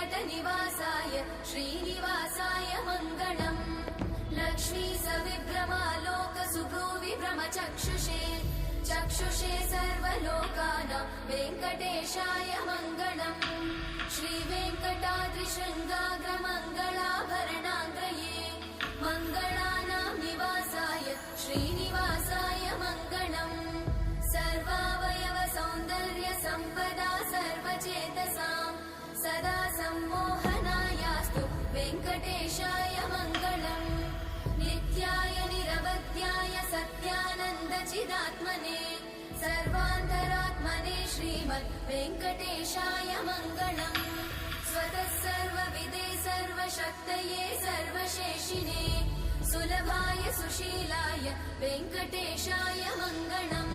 वेङ्कटनिवासाय श्रीनिवासाय मङ्गलम् लक्ष्मी सविभ्रमालोकसुभ्रूविभ्रमचक्षुषे चक्षुषे सर्वलोकानां वेङ्कटेशाय मङ्गलम् श्रीवेङ्कटाद्रिशृङ्गाग्रमङ्गलाभरणाङ्गये मङ्गलानां निवासाय श्रीनिवासाय मङ्गलम् सर्वावयव सौन्दर्य सम्पदा सर्वचेतसां सदा सम्मोहनायास्तु वेङ्कटेशाय मङ्गलम् नित्याय निरवध्याय सत्यानन्दचिदात्मने सर्वान्तरात्मने श्रीमद् वेङ्कटेशाय मङ्गलम् स्वतः सर्वविदे सर्वशक्तये सर्वशेषिने सुलभाय सुशीलाय वेङ्कटेशाय मङ्गलम्।